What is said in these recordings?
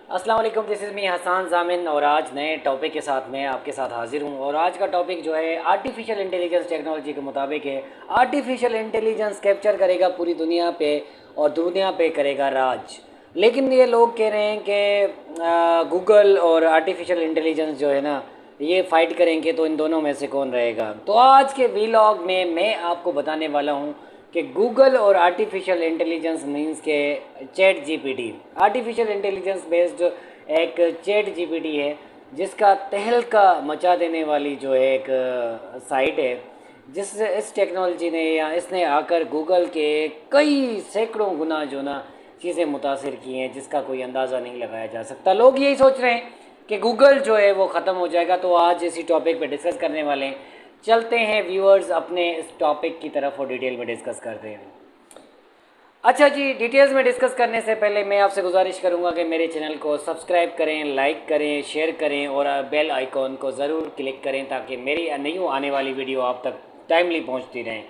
अस्सलाम वालेकुम, this is me Hasan जामिन और आज नए टॉपिक के साथ मैं आपके साथ हाजिर हूँ। और आज का टॉपिक जो है आर्टिफिशियल इंटेलिजेंस टेक्नोलॉजी के मुताबिक है। आर्टिफिशियल इंटेलिजेंस कैप्चर करेगा पूरी दुनिया पे और दुनिया पे करेगा राज। लेकिन ये लोग कह रहे हैं कि गूगल और आर्टिफिशियल इंटेलिजेंस जो है ना, ये फाइट करेंगे तो इन दोनों में से कौन रहेगा। तो आज के वीलॉग में मैं आपको बताने वाला हूँ कि गूगल और आर्टिफिशियल इंटेलिजेंस मींस के chat GPT. Artificial intelligence based एक चैट जीपीटी है जिसका तहलका मचा देने वाली जो है एक साइट है, जिस इस टेक्नोलॉजी ने या इसने आकर गूगल के कई सैकड़ों गुना जो ना चीज़ें मुतासिर की हैं, जिसका कोई अंदाज़ा नहीं लगाया जा सकता। लोग यही सोच रहे हैं कि गूगल जो है वो ख़त्म हो जाएगा। तो आज इसी टॉपिक पे डिस्कस करने वाले हैं। चलते हैं व्यूअर्स अपने इस टॉपिक की तरफ और डिटेल में डिस्कस करते हैं। अच्छा जी, डिटेल्स में डिस्कस करने से पहले मैं आपसे गुजारिश करूंगा कि मेरे चैनल को सब्सक्राइब करें, लाइक करें, शेयर करें और बेल आइकॉन को ज़रूर क्लिक करें ताकि मेरी न्यू आने वाली वीडियो आप तक टाइमली पहुंचती रहें।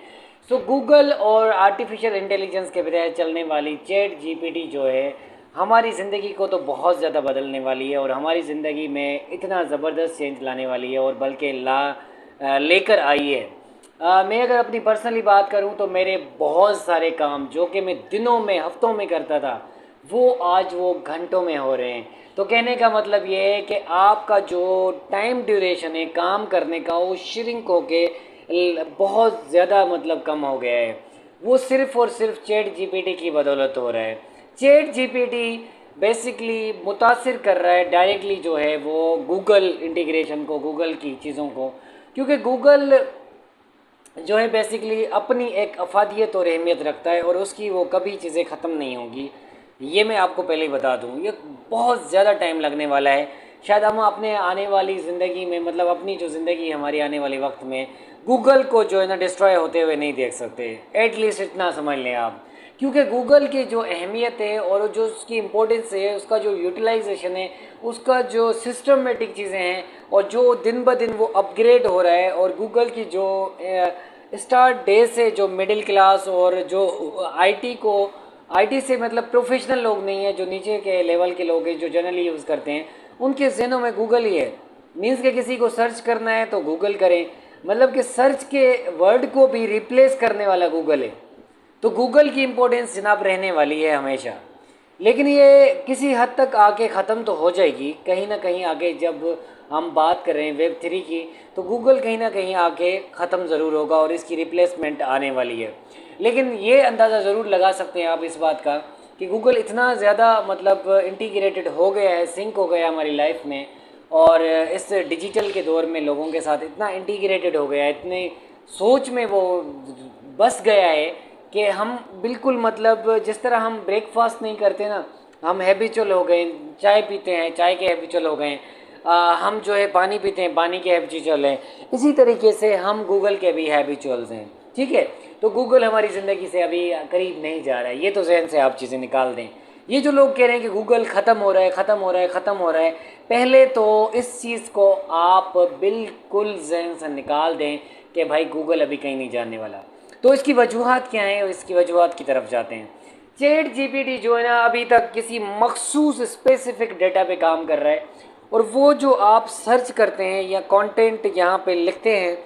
सो गूगल और आर्टिफिशियल इंटेलिजेंस के बजाय चलने वाली चैट जीपीटी जो है हमारी ज़िंदगी को तो बहुत ज़्यादा बदलने वाली है और हमारी ज़िंदगी में इतना ज़बरदस्त चेंज लाने वाली है और बल्कि लेकर आई है। मैं अगर अपनी पर्सनली बात करूं तो मेरे बहुत सारे काम जो कि मैं दिनों में हफ्तों में करता था वो आज वो घंटों में हो रहे हैं। तो कहने का मतलब ये है कि आपका जो टाइम ड्यूरेशन है काम करने का वो श्रिंक होके बहुत ज़्यादा मतलब कम हो गया है। वो सिर्फ़ और सिर्फ चैट जीपीटी की बदौलत हो रहा है। चैट जीपीटी बेसिकली मुतासिर कर रहा है डायरेक्टली जो है वो गूगल इंटीग्रेशन को, गूगल की चीज़ों को, क्योंकि गूगल जो है बेसिकली अपनी एक अफादियत और अहमियत रखता है और उसकी वो कभी चीज़ें ख़त्म नहीं होंगी। ये मैं आपको पहले ही बता दूँ, ये बहुत ज़्यादा टाइम लगने वाला है। शायद हम अपने आने वाली ज़िंदगी में, मतलब अपनी जो ज़िंदगी है हमारी आने वाले वक्त में, गूगल को जो है ना डिस्ट्रॉय होते हुए नहीं देख सकते। एटलीस्ट इतना समझ लें आप, क्योंकि गूगल की जो अहमियत है और जो उसकी इम्पोर्टेंस है, उसका जो यूटिलाइजेशन है, उसका जो सिस्टमेटिक चीज़ें हैं और जो दिन ब दिन वो अपग्रेड हो रहा है, और गूगल की जो स्टार्ट डे से जो मिडिल क्लास और जो आईटी से मतलब प्रोफेशनल लोग नहीं है, जो नीचे के लेवल के लोग हैं जो जनरली यूज़ करते हैं, उनके जहनों में गूगल ही है। मीन्स के किसी को सर्च करना है तो गूगल करें, मतलब कि सर्च के वर्ड को भी रिप्लेस करने वाला गूगल है। तो गूगल की इम्पोर्टेंस जनाब रहने वाली है हमेशा। लेकिन ये किसी हद तक आके ख़त्म तो हो जाएगी कहीं ना कहीं आगे। जब हम बात कर रहे हैं वेब 3 की, तो गूगल कहीं ना कहीं आके ख़त्म ज़रूर होगा और इसकी रिप्लेसमेंट आने वाली है। लेकिन ये अंदाज़ा ज़रूर लगा सकते हैं आप इस बात का कि गूगल इतना ज़्यादा मतलब इंटीग्रेटेड हो गया है, सिंक हो गया है हमारी लाइफ में, और इस डिजिटल के दौर में लोगों के साथ इतना इंटीग्रेटेड हो गया है, इतने सोच में वो बस गया है कि हम बिल्कुल मतलब जिस तरह हम ब्रेकफास्ट नहीं करते ना, हम हैबिचुअल हो गए। चाय पीते हैं, चाय के हैबिचुअल हो गए। हम जो है पानी पीते हैं, पानी के हैबिचुअल हैं। इसी तरीके से हम गूगल के भी हैबिचुअल्स हैं। ठीक है, तो गूगल हमारी ज़िंदगी से अभी करीब नहीं जा रहा है, ये तो जहन से आप चीज़ें निकाल दें। ये जो लोग कह रहे हैं कि गूगल ख़त्म हो रहा है, ख़त्म हो रहा है, ख़त्म हो रहा है, पहले तो इस चीज़ को आप बिल्कुल जहन से निकाल दें कि भाई गूगल अभी कहीं नहीं जाने वाला। तो इसकी वजूहत क्या हैं, इसकी वजूहत की तरफ जाते हैं। चैट जीपीटी जो है ना अभी तक किसी मखसूस स्पेसिफिक डेटा पे काम कर रहा है, और वो जो आप सर्च करते हैं या कंटेंट यहाँ पे लिखते हैं,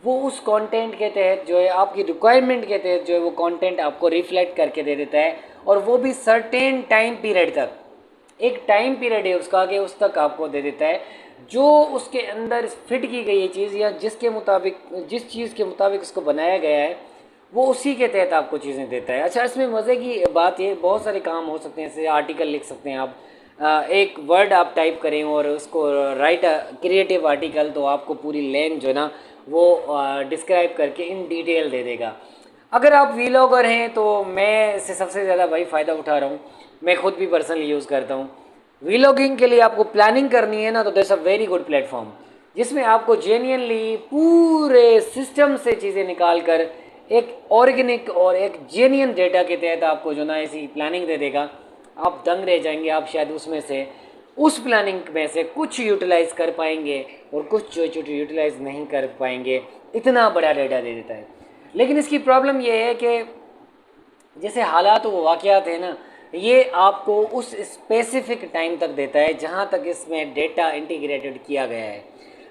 वो उस कंटेंट के तहत जो है आपकी रिक्वायरमेंट के तहत जो है वो कंटेंट आपको रिफ्लेक्ट करके दे देता है, और वो भी सर्टेन टाइम पीरियड तक। एक टाइम पीरियड है उसका कि उस तक आपको दे देता है, जो उसके अंदर फिट की गई है चीज़ या जिसके मुताबिक, जिस चीज़ के मुताबिक उसको बनाया गया है, वो उसी के तहत आपको चीज़ें देता है। अच्छा, इसमें मज़े की बात ये, बहुत सारे काम हो सकते हैं। जैसे आर्टिकल लिख सकते हैं आप, एक वर्ड आप टाइप करें और उसको राइट क्रिएटिव आर्टिकल, तो आपको पूरी लाइन जो है ना वो डिस्क्राइब करके इन डिटेल दे देगा। अगर आप वीलॉगर हैं तो मैं इससे सबसे ज़्यादा भाई फ़ायदा उठा रहा हूँ। मैं खुद भी पर्सनली यूज़ करता हूँ। वीलॉगिंग के लिए आपको प्लानिंग करनी है ना, तो that's a very good platform, जिसमें आपको जेन्युइनली पूरे सिस्टम से चीज़ें निकाल कर एक ऑर्गेनिक और एक जेन्युइन डेटा के तहत आपको जो ना ऐसी प्लानिंग दे देगा। आप दंग रह जाएंगे। आप शायद उसमें से, उस प्लानिंग में से कुछ यूटिलाइज़ कर पाएंगे और कुछ जो यूटिलाइज़ नहीं कर पाएंगे। इतना बड़ा डेटा दे देता है। लेकिन इसकी प्रॉब्लम यह है कि जैसे हालात व वाक़यात हैं ना, ये आपको उस स्पेसिफिक टाइम तक देता है जहाँ तक इसमें डेटा इंटीग्रेटेड किया गया है।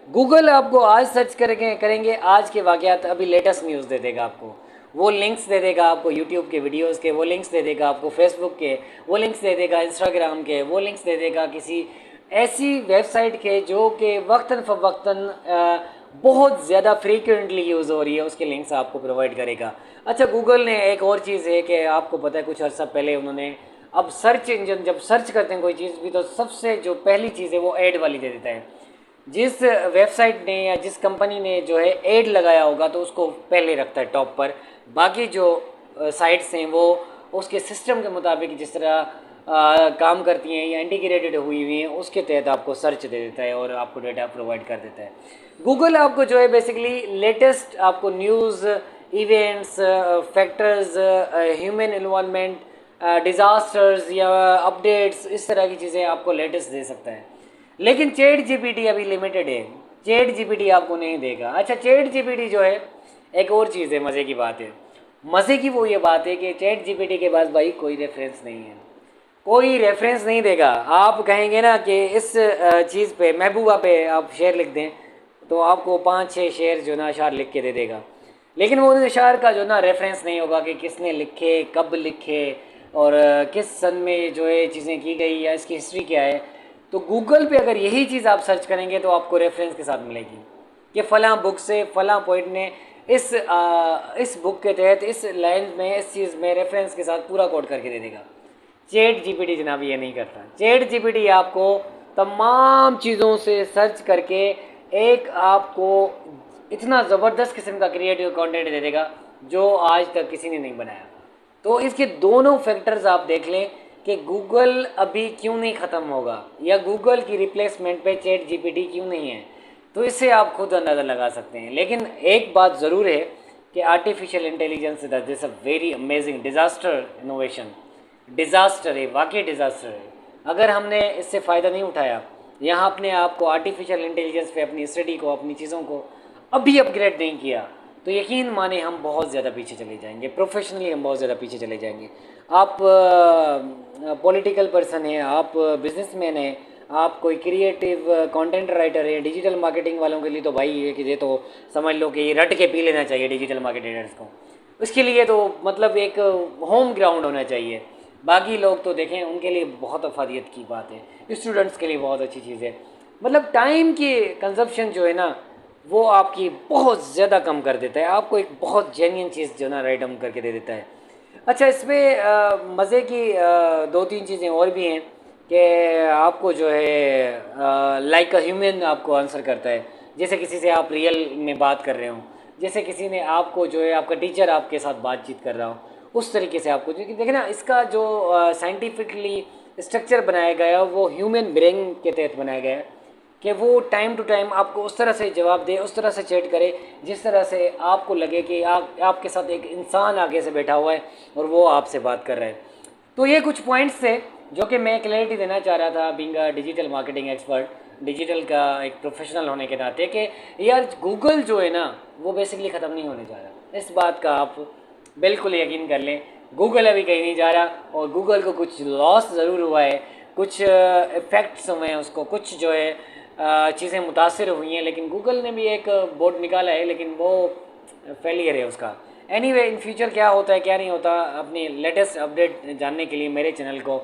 गूगल आपको आज सर्च करेंगे आज के वाक़यात, अभी लेटेस्ट न्यूज़ दे देगा आपको, वो लिंक्स दे देगा आपको यूट्यूब के वीडियोस के, वो लिंक्स दे देगा आपको फेसबुक के, वो लिंक्स दे देगा इंस्टाग्राम के, वो लिंक्स दे देगा किसी ऐसी वेबसाइट के जो कि वक्तन फ़वक्तन बहुत ज़्यादा फ्रीक्वेंटली यूज़ हो रही है, उसके लिंक्स आपको प्रोवाइड करेगा। अच्छा, गूगल ने एक और चीज़ है कि आपको पता है कुछ अर्सा पहले उन्होंने, अब सर्च इंजन जब सर्च करते हैं कोई चीज़ भी तो सबसे जो पहली चीज़ है वो ऐड वाली दे देता है। जिस वेबसाइट ने या जिस कंपनी ने जो है ऐड लगाया होगा तो उसको पहले रखता है टॉप पर, बाकी जो साइट्स हैं वो उसके सिस्टम के मुताबिक जिस तरह काम करती हैं या इंटीग्रेटेड हुई हुई हैं उसके तहत आपको सर्च दे देता है और आपको डेटा प्रोवाइड कर देता है। गूगल आपको जो है बेसिकली लेटेस्ट आपको news, events, factors, human involvement, disasters या अपडेट्स, इस तरह की चीज़ें आपको लेटेस्ट दे सकता है। लेकिन चैट जीपीटी अभी लिमिटेड है, चैट जीपीटी आपको नहीं देगा। अच्छा, चैट जीपीटी जो है एक और चीज़ है, मज़े की बात है, मज़े की वो ये बात है कि चैट जीपीटी के पास भाई कोई रेफरेंस नहीं है, कोई रेफरेंस नहीं देगा। आप कहेंगे ना कि इस चीज़ पे, महबूबा पे आप शेयर लिख दें तो आपको 5-6 शेयर जो ना अशार लिख के दे देगा, लेकिन वो अशार का जो ना रेफरेंस नहीं होगा कि किसने लिखे, कब लिखे और किस सन में जो है चीज़ें की गई या इसकी हिस्ट्री क्या है। तो गूगल पे अगर यही चीज़ आप सर्च करेंगे तो आपको रेफरेंस के साथ मिलेगी कि फ़लाँ बुक से फ़लाँ पॉइंट ने इस बुक के तहत इस लाइन में इस चीज़ में रेफरेंस के साथ पूरा कोड करके दे देगा। चैट जीपीटी जनाब ये नहीं करता। चैट जीपीटी आपको तमाम चीज़ों से सर्च करके एक आपको इतना ज़बरदस्त किस्म का क्रिएटिव कंटेंट दे देगा जो आज तक किसी ने नहीं बनाया। तो इसके दोनों फैक्टर्स आप देख लें कि गूगल अभी क्यों नहीं ख़त्म होगा या गूगल की रिप्लेसमेंट पे चैट जीपीटी क्यों नहीं है, तो इससे आप खुद अंदाज़ा लगा सकते हैं। लेकिन एक बात ज़रूर है कि artificial intelligence is a very amazing disaster innovation. Disaster है, वाकई डिज़ास्टर है। अगर हमने इससे फ़ायदा नहीं उठाया, यहाँ अपने आप को आर्टिफिशियल इंटेलिजेंस पे अपनी स्टडी को, अपनी चीज़ों को अभी अपग्रेड नहीं किया तो यकीन माने हम बहुत ज़्यादा पीछे चले जाएंगे, प्रोफेशनली हम बहुत ज़्यादा पीछे चले जाएंगे। आप पॉलिटिकल पर्सन हैं, आप बिजनेसमैन हैं, आप कोई क्रिएटिव कंटेंट राइटर है, डिजिटल मार्केटिंग वालों के लिए तो भाई ये कि ये तो समझ लो कि ये रट के पी लेना चाहिए डिजिटल मार्केटर्स को। उसके लिए तो मतलब एक होम ग्राउंड होना चाहिए। बाकी लोग तो देखें उनके लिए बहुत अफादियत की बात है, स्टूडेंट्स के लिए बहुत अच्छी चीज़ है। मतलब टाइम की कंजप्शन जो है ना वो आपकी बहुत ज़्यादा कम कर देता है, आपको एक बहुत जेन्युइन चीज़ जो ना राइट डाउन करके दे देता है। अच्छा, इसमें मज़े की 2-3 चीज़ें और भी हैं कि आपको जो है लाइक अ ह्यूमन आपको आंसर करता है। जैसे किसी से आप रियल में बात कर रहे हो, जैसे किसी ने आपको जो है आपका टीचर आपके साथ बातचीत कर रहा हो, उस तरीके से आपको देखिए ना, इसका जो साइंटिफिकली स्ट्रक्चर बनाया गया है वो ह्यूमन ब्रेन के तहत बनाया गया है कि वो टाइम टू टाइम आपको उस तरह से जवाब दे, उस तरह से चैट करे जिस तरह से आपको लगे कि आपके साथ एक इंसान आगे से बैठा हुआ है और वो आपसे बात कर रहा है। तो ये कुछ पॉइंट्स थे जो कि मैं क्लैरिटी देना चाह रहा था, being a digital marketing expert, digital का एक प्रोफेशनल होने के नाते, कि यार गूगल जो है ना वो बेसिकली ख़त्म नहीं होने जा रहा। इस बात का आप बिल्कुल यकीन कर लें, गूगल अभी कहीं नहीं जा रहा और गूगल को कुछ लॉस ज़रूर हुआ है, कुछ इफ़ेक्ट्स हुए हैं उसको, कुछ जो है चीज़ें मुतासिर हुई हैं, लेकिन गूगल ने भी एक बोर्ड निकाला है लेकिन वो फेलियर है उसका। एनीवे, इन फ्यूचर क्या होता है क्या नहीं होता, अपनी लेटेस्ट अपडेट जानने के लिए मेरे चैनल को